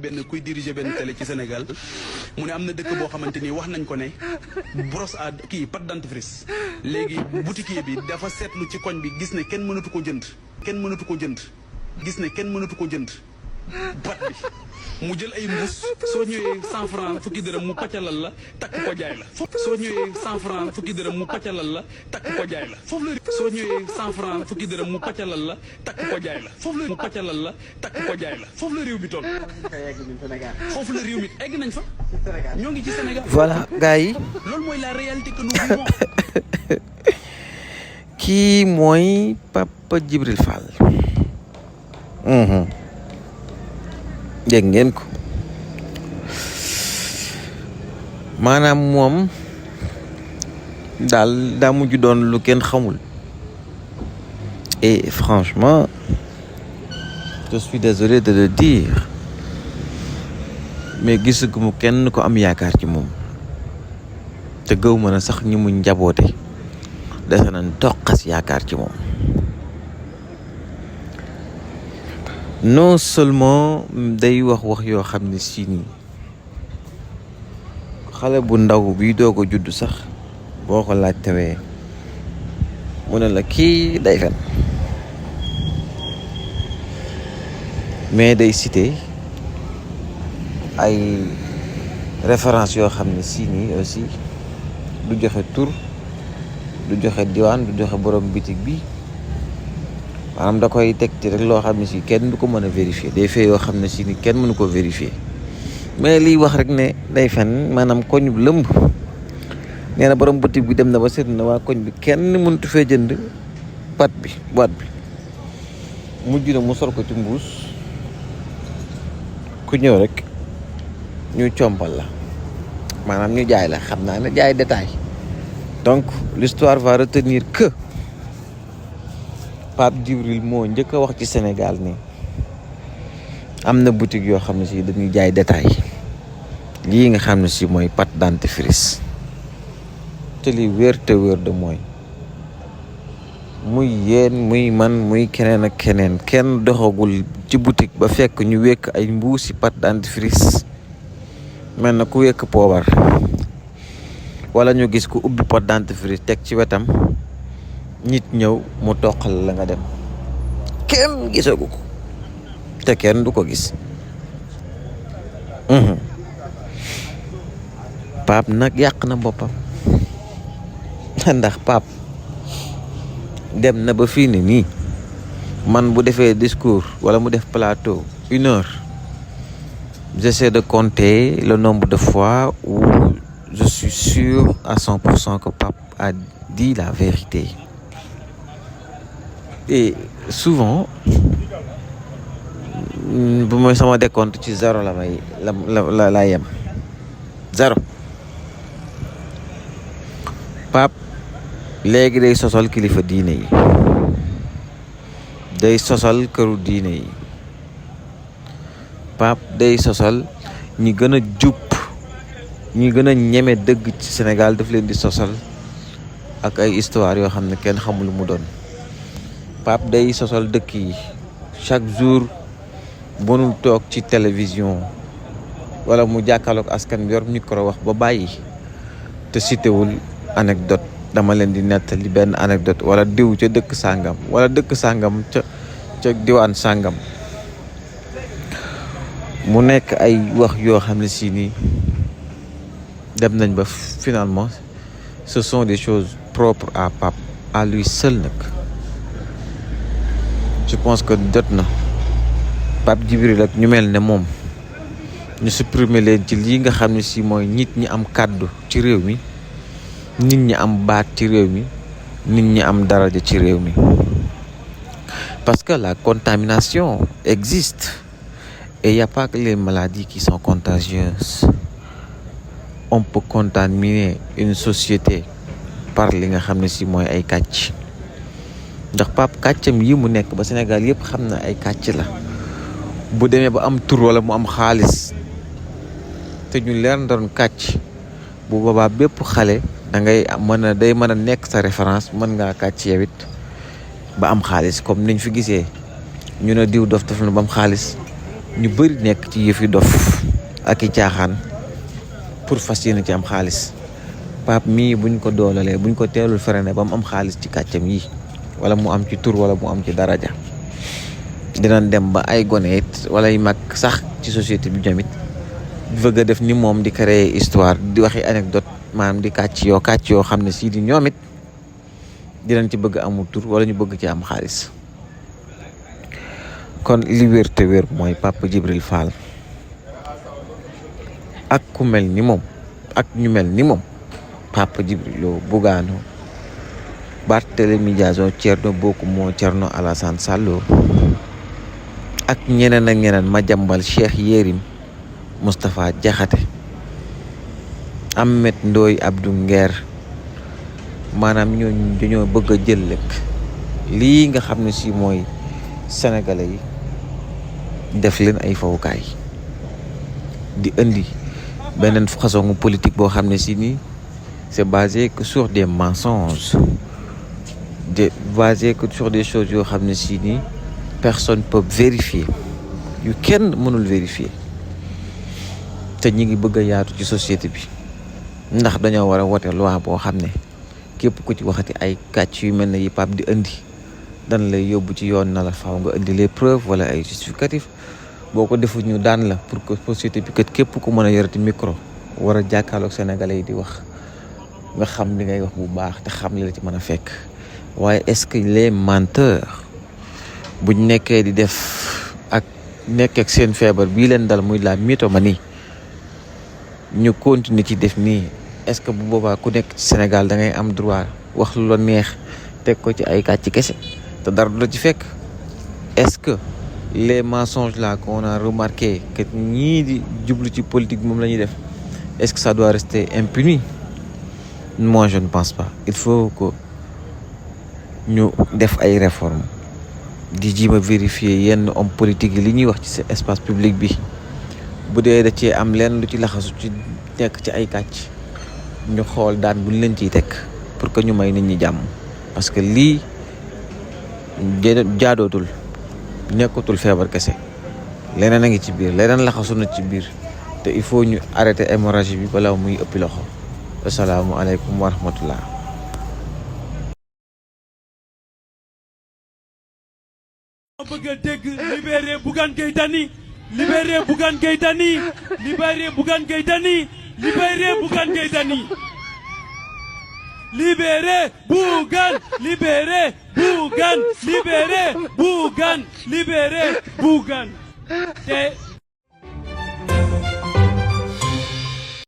benn kuy diriger benn télé ci Sénégal mu ne am na dëkk boo xamante ni wax nañ ko ne brosse à kii pâte dentifrice léegi boutiquier bi dafa seetlu ci koñ bi gis ne kenn mënatu ko jënd gis ne kenn mënatu ko jënd pâte bi mu jël ay mbuus soo ñëwee 100 francs fukki dërëm mu pàccalal la takk ko jaay la soo ñëwee 100 francs fukki dërëm mu pàccalal la takk ko jaay la foofu la soo ñëwee 100 francs fukki dërëm mu pàccalal la takk ko jaay la foofu la mu pàccalal la takk ko jaay la foofu la réew mi toll foofu la réew mi egg nañ fa ñoo ngi ci Sénégal. Voilà gars yi. loolu mooy la réalité que nous vivons. kii mooy Papa Djibril Fall. dégg ngeen ko maanaam moom daal daa mujj doon lu kenn xamul et franchement je suis désolé de le dire mais gisaguma kenn ko am yaakaar ci moom te gëw mën a sax ñi mu njaboote dese nañ toqas yaakaar ci moom. non seulement day wax yoo xam ne si nii xale bu ndaw bi doog a judd sax boo ko laajtewee mu ne la kii day fen mais day cité ay référence yoo xam ne si nii aussi du joxe tur du joxe diwaan du joxe borom bitig bi maanaam da koy teg ci rek loo xam ne si kenn du ko mën a vérifier des faits yoo xam ne si ni kenn mënu ko vérifier mais liy wax rek ne day fen maanaam koñ bu lëmb nee na borom boutique bi dem na ba seet na waa koñ bi kenn mëntu fee jënd boîte bi mujj na mu sol ko ci mbuus ku ñëw rek ñu compal la maanaam ñu jaay la xam naa ne jaay détail donc l'histoire va retenir que Pape Djibril moo njëkk a wax ci Sénégal ni am na boutique yoo xam ne si dañuy jaay détail lii nga xam ne si mooy pâte dentifrice te li wér te wér de mooy muy yéen muy man muy keneen ak keneen kenn doxagul ci boutique ba fekk ñu wekk ay mbuusi pâte dentifrice mel na ku wekk poobar wala ñu gis ku ubbi pâte dentifrice teg ci wetam nit ñëw mu toqal la nga dem kenn gisagu ko te kenn du ko gis. Pape nag yàq na boppam ndax Pape dem na ba fii ni nii man bu defee discours wala mu def plateau 1 heure j'essaie de compter le nombre de fois où je suis sûr à 100% que Pape a dit la vérité. Et souvent bu mooy sama décompte ci 0 la may la yem 0. Pape léegi day sosal kilifa diine yi day sosal këru diine yi Pape day sosal ñi gën a jub ñi gën a ñeme dëgg ci Sénégal daf leen di sosal ak ay histoire yoo xam ne kenn xamul lu mu doon. Pape day sosal dëkk yi chaque jour mënul toog ci télévision wala mu jàkkaarloog askan bi yor micro wax ba bàyyi te citéwul anecdote dama leen di nettali benn anecdote wala diw ca dëkk sàngam wala dëkk sàngam ca diwaan sàngam mu nekk ay wax yoo xam ne si nii dem nañ ba finalement ce sont des choses propres à Pape à lui seul nag. Je pense que jot na Pape Djibril ak ñu mel ne moom ñu supprimer leen ci lii nga xam ne si mooy nit ñi am kàddu ci réew mi nit ñi am baat ci réew mi nit ñi am daraja ci réew mi parce que la contamination existe et il n'y a pas que les maladies qui sont contagieuses. On peut contaminer une société par li nga xam ne si mooy ay kàcc ndax Pape kàccam yi mu nekk ba Sénégal yëpp xam na ay kàcc la bu demee ba am tur wala mu am xaalis te ñu leer ndoon kàcc bu boobaa bépp xale day mën a nekk sa référence mën ngaa kàcc yow it ba am xaalis comme niñ fi gisee ñu ne diw dof na ba am xaalis ñu bëri nekk ci yëfi dof ak i caaxaan pour fas yéene ci am xaalis. Pape mii buñ ko doolalee buñ ko teelul freiné ba mu am xaalis ci kàccam yi wala mu am ci tur wala mu am ci daraja dinañ dem ba ay gone it wala ay mag sax ci société bi ñoom it bëgg a def ni moom di créer histoire di waxi anecdote maanaam di kàcc yoo xam ne sii di ñoom it dinañ ci bëgg amul tur wala ñu bëgg ci am xaalis. kon li wér te wér mooy Papa Djibril Fall ak ku mel ni moom ak ñu mel ni moom Papa Djibril Lo Bougane Barthélémy Dias Thierno Bocoum Thierno Alassane Sall ak ñeneen ak ñeneen Madiambal Cheikh Yérim Moustapha Diakhaté Ahmed Ndoye Abdou Nguer maanaam ñooñu dañoo bëgg a jël lekk lii nga xam ne si mooy sénégalais yi def leen ay fawukaay di indi beneen façon politique boo xam ne si nii c'est basé que sur des mensonges basé que sur des choses yoo xam ne si nii personne peut vérifier yu kenn mënul vérifier te ñi ngi bëgg a yaatu ci société bi ndax dañoo war a wote loi boo xam ne képp ku ci waxati ay kàcc yu mel ne yi Pape di indi dan lay yóbbu ci yoon na la faaw nga indi les preuves wala ay justificatif boo ko defu ñu daan la pour que société bi kat képp ku mën a yorati micro war a jàkkaarloog sénégalais yi di wax nga xam li ngay wax bu baax te xam li la ci mën a fekk. waaye est-ce que les menteurs buñ nekkee di def ak nekk ak seen feebar bii leen dal muy la mythomanie ñu continuer ci def nii est-ce que bu boobaa ku nekk ci Sénégal da ngay am droit wax lu la neex teg ko ci ay kàcc kese te dara du la ci fekk? est-ce que les mensonges là qu'on a remarqué que ñii di jublu ci politique moom la ñuy def est-ce que ça doit rester impuni? Moi je ne pense pas. Il faut que ñu def ay réformes di jéem a vérifier yenn homme politique yi li ñuy wax ci espace public bi bu dee da cee am lenn lu ci laxasu ci nekk ci ay kàcc ñu xool daan buñ leen ciy teg pour que ñu may nit ñi jàmm parce que lii jaadootul nekkatul feebar kese leneen a ngi ci biir leneen laxasu na ci biir te il faut ñu arrêter hémorragie bi balaa muy ëppi loxo. Asalaamaaleykum wa rahmatullah. bëgg a dégg libéré Bougane Gueye Dany libéré Bougane Gueye Dany libéré Bougane Gueye Dany libéré Bougane Gueye Dany libéré Bougane libéré Bougane libéré Bougane libéré Bougane te